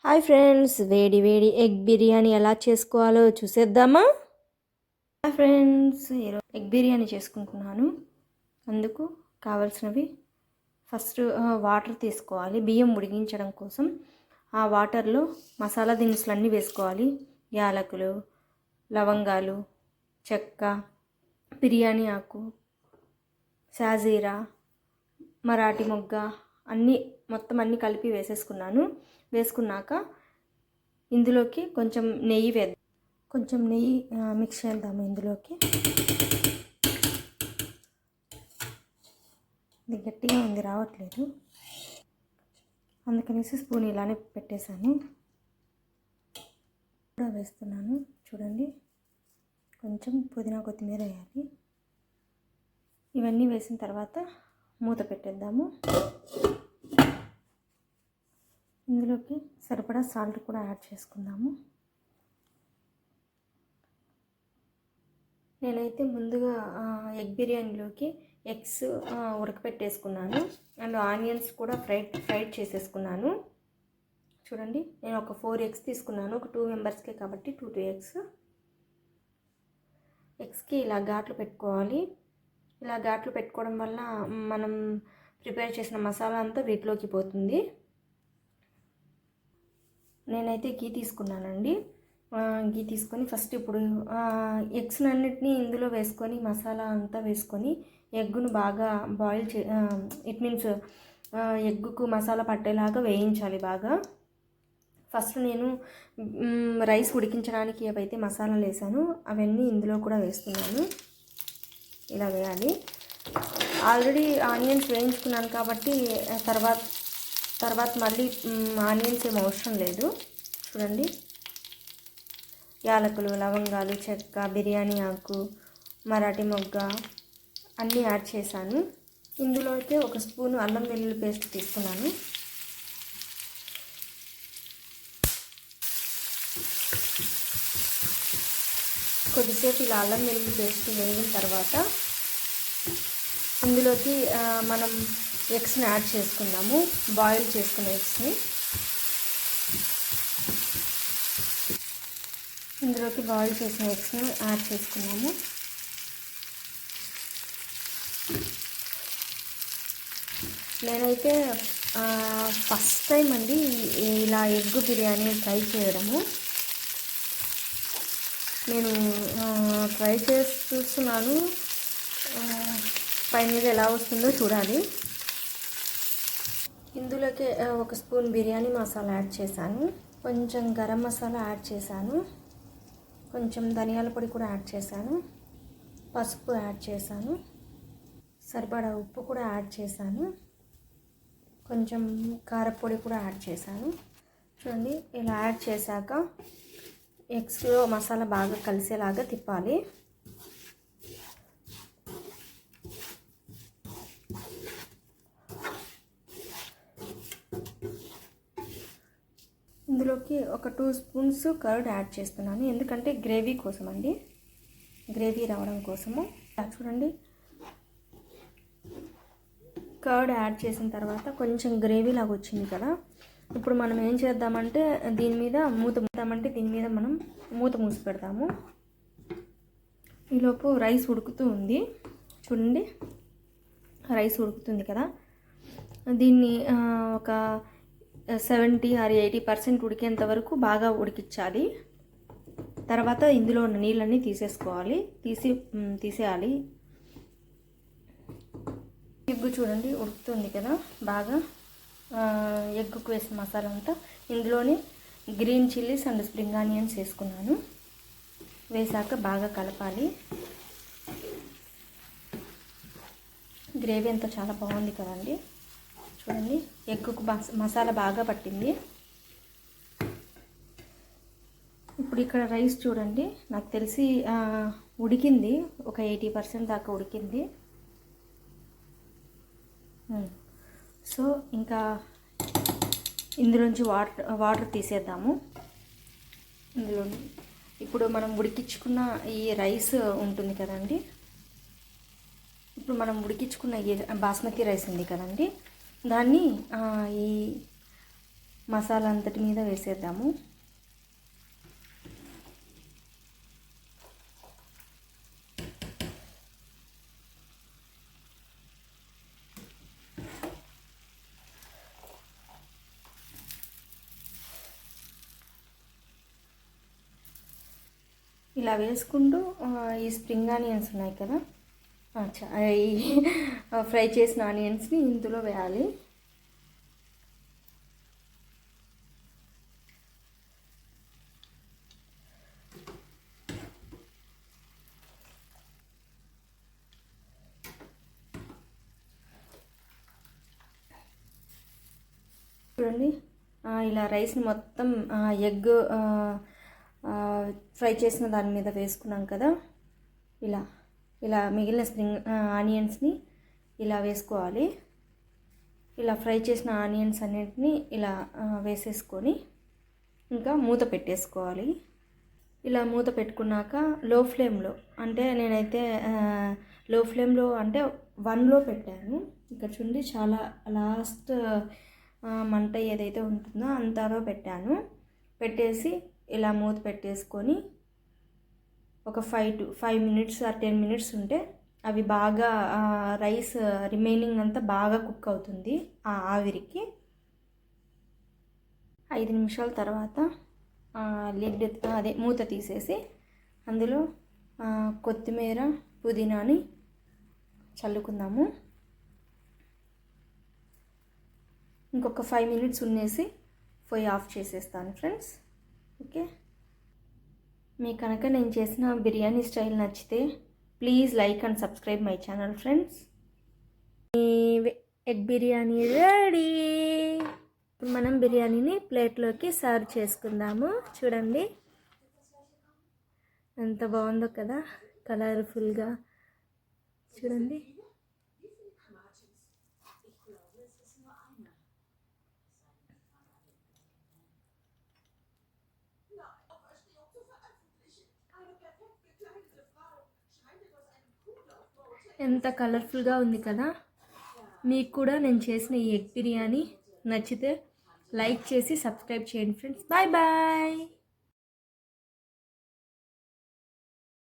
Hi friends, వేడి వేడి egg biryani ఎలా చేసుకోవాలో చూసేద్దామా? హాయ్ ఫ్రెండ్స్, ఈరోజు ఎగ్ బిర్యానీ చేసుకుంటున్నాను. అందుకు కావాల్సినవి ఫస్ట్ వాటర్ తీసుకోవాలి బియ్యం ఉడికించడం కోసం. ఆ వాటర్లో మసాలా దినుసులు అన్నీ వేసుకోవాలి. యాలకులు, లవంగాలు, చెక్క, బిర్యానీ ఆకు, షాజీరా, మరాఠీ మొగ్గ అన్నీ మొత్తం అన్నీ కలిపి వేసేసుకున్నాను. వేసుకున్నాక ఇందులోకి కొంచెం నెయ్యి మిక్స్ చేద్దాము. ఇందులోకి ఇది గట్టిగా ఉంది, రావట్లేదు, అందుకనేసి స్పూన్ ఇలానే పెట్టేశాను. కూడా వేస్తున్నాను. చూడండి, కొంచెం పుదీనా కొత్తిమీర వేయాలి. ఇవన్నీ వేసిన తర్వాత మూత పెట్టేద్దాము. ఇందులోకి సరిపడా సాల్ట్ కూడా యాడ్ చేసుకుందాము. నేనైతే ముందుగా ఎగ్ బిర్యానీలోకి ఎగ్స్ ఉడకపెట్టేసుకున్నాను అండ్ ఆనియన్స్ కూడా ఫ్రైడ్ చేసేసుకున్నాను. చూడండి, నేను ఒక 4 ఎగ్స్ తీసుకున్నాను. ఒక 2 మెంబర్స్కే కాబట్టి 2 ఎగ్స్. ఎగ్స్కి ఇలా ఘాట్లు పెట్టుకోవాలి. ఇలా ఘాట్లు పెట్టుకోవడం వల్ల మనం ప్రిపేర్ చేసిన మసాలా అంతా వీటిలోకి పోతుంది. నేనైతే గీ తీసుకున్నానండి. గీ తీసుకొని ఫస్ట్ ఇప్పుడు ఎగ్స్ అన్నిటినీ ఇందులో వేసుకొని మసాలా అంతా వేసుకొని ఎగ్గును బాగా బాయిల్ ఇట్ మీన్స్ ఎగ్గుకు మసాలా పట్టేలాగా వేయించాలి బాగా. ఫస్ట్ నేను రైస్ ఉడికించడానికి ఏవైతే మసాలాలు వేసానో అవన్నీ ఇందులో కూడా వేస్తున్నాను. ఇలా వేయాలి. ఆల్రెడీ ఆనియన్స్ వేయించుకున్నాను కాబట్టి తర్వాత మళ్ళీ ఆనియన్స్ ఏం అవసరం లేదు. చూడండి, యాలకులు, లవంగాలు, చెక్క, బిర్యానీ ఆకు, మరాఠీ మొగ్గ అన్నీ యాడ్ చేశాను. ఇందులో అయితే 1 స్పూను అల్లం వెల్లుల్లి పేస్ట్ తీసుకున్నాను. కొద్దిసేపు ఇలా అల్లం వెల్లుల్లి పేస్ట్ వేగిన తర్వాత ఇందులోకి మనం ఎగ్స్ని యాడ్ చేసుకుందాము. బాయిల్ చేసుకున్న ఎగ్స్ని ఇందులోకి బాయిల్ చేసిన ఎగ్స్ని యాడ్ చేసుకున్నాము. నేనైతే ఫస్ట్ టైం అండి ఇలా ఎగ్ బిర్యానీ ట్రై చేయడము. నేను ట్రై చేసి చూస్తున్నాను, ఫైనల్గా ఎలా వస్తుందో చూడాలి. ఇందులోకి 1 స్పూన్ బిర్యానీ మసాలా యాడ్ చేశాను. కొంచెం గరం మసాలా యాడ్ చేశాను. కొంచెం ధనియాల పొడి కూడా యాడ్ చేశాను. పసుపు యాడ్ చేశాను. సరిపడా ఉప్పు కూడా యాడ్ చేశాను. కొంచెం కారపొడి కూడా యాడ్ చేశాను. చూడండి, ఇలా యాడ్ చేశాక ఎగ్స్లో మసాలా బాగా కలిసేలాగా తిప్పాలి. ఇందులోకి ఒక 2 స్పూన్స్ కర్డ్ యాడ్ చేస్తున్నాను. ఎందుకంటే గ్రేవీ కోసం అండి, గ్రేవీ రావడం కోసము. చూడండి, కర్డ్ యాడ్ చేసిన తర్వాత కొంచెం గ్రేవీ లాగా వచ్చింది కదా. ఇప్పుడు మనం ఏం చేద్దామంటే దీని మీద మనం మూత మూసి పెడతాము. ఈలోపు రైస్ ఉడుకుతూ ఉంది. చూడండి, రైస్ ఉడుకుతుంది కదా. దీన్ని ఒక 70 or 80% ఉడికేంత వరకు బాగా ఉడికించాలి. తర్వాత ఇందులో ఉన్న నీళ్ళన్నీ తీసేయాలి. ఎగ్గు చూడండి ఉడుకుతుంది కదా బాగా. ఎగ్గుకు వేసిన మసాలా అంతా ఇందులోనే green chillies and spring onions వేసుకున్నాను. వేసాక బాగా కలపాలి. గ్రేవీ అంతా చాలా బాగుంది కదండి. చూడండి, ఎగ్గుకు మసాలా బాగా పట్టింది. ఇప్పుడు ఇక్కడ రైస్ చూడండి, నాకు తెలిసి ఉడికింది, ఒక 80% దాకా ఉడికింది. సో ఇంకా ఇందులోంచి వాటర్ తీసేద్దాము. ఇందులో ఇప్పుడు మనం ఉడికించుకున్న ఈ రైస్ ఉంటుంది కదండి. ఇప్పుడు మనం ఉడికించుకున్న ఈ బాస్మతి రైస్ ఉంది కదండి, దాన్ని ఈ మసాలా అంతటి మీద వేసేద్దాము. ఇలా వేసుకుంటూ ఈ స్ప్రింగ్ ఆనియన్స్ ఉన్నాయి కదా, ఈ ఫ్రై చేసిన ఆనియన్స్ని ఇందులో వేయాలి. చూడండి, ఇలా రైస్ని మొత్తం ఎగ్ ఫ్రై చేసిన దాని మీద వేసుకున్నాం కదా, ఇలా మిగిలిన స్ప్రింగ్ ఆనియన్స్ని ఇలా వేసుకోవాలి. ఇలా ఫ్రై చేసిన ఆనియన్స్ అన్నింటినీ ఇలా వేసేసుకొని ఇంకా మూత పెట్టేసుకోవాలి. ఇలా మూత పెట్టుకున్నాక లో ఫ్లేమ్లో, అంటే నేనైతే లో ఫ్లేమ్లో అంటే 1లో పెట్టాను. ఇక్కడ చూడండి, చాలా లాస్ట్ మంట ఏదైతే ఉంటుందో అంతలో పెట్టేసి ఇలా మూత పెట్టేసుకొని ఒక 5 minutes or 10 minutes ఉంటే అవి బాగా రైస్ రిమైనింగ్ అంతా బాగా కుక్ అవుతుంది ఆ ఆవిరికి. 5 నిమిషాల తర్వాత లిడ్ మూత తీసేసి అందులో కొత్తిమీర పుదీనాని చల్లుకుందాము. ఇంకొక 5 minutes ఉన్నేసి పొయ్యి ఆఫ్ చేసేస్తాను ఫ్రెండ్స్. ఓకే, మీకు కనుక నేను చేసిన బిర్యానీ స్టైల్ నచ్చితే please like and subscribe my channel friends. Egg biryani ready. ఇప్పుడు మనం బిర్యానీని ప్లేట్లోకి సర్వ్ చేసుకుందాము. చూడండి ఎంత బాగుందో కదా, కలర్ఫుల్గా. చూడండి, ఎంత కలర్ఫుల్గా ఉంది కదా. మీకు కూడా నేను చేసిన ఈ ఎగ్ బిర్యానీ నచ్చితే లైక్ చేసి సబ్స్క్రైబ్ చేయండి ఫ్రెండ్స్. Bye bye.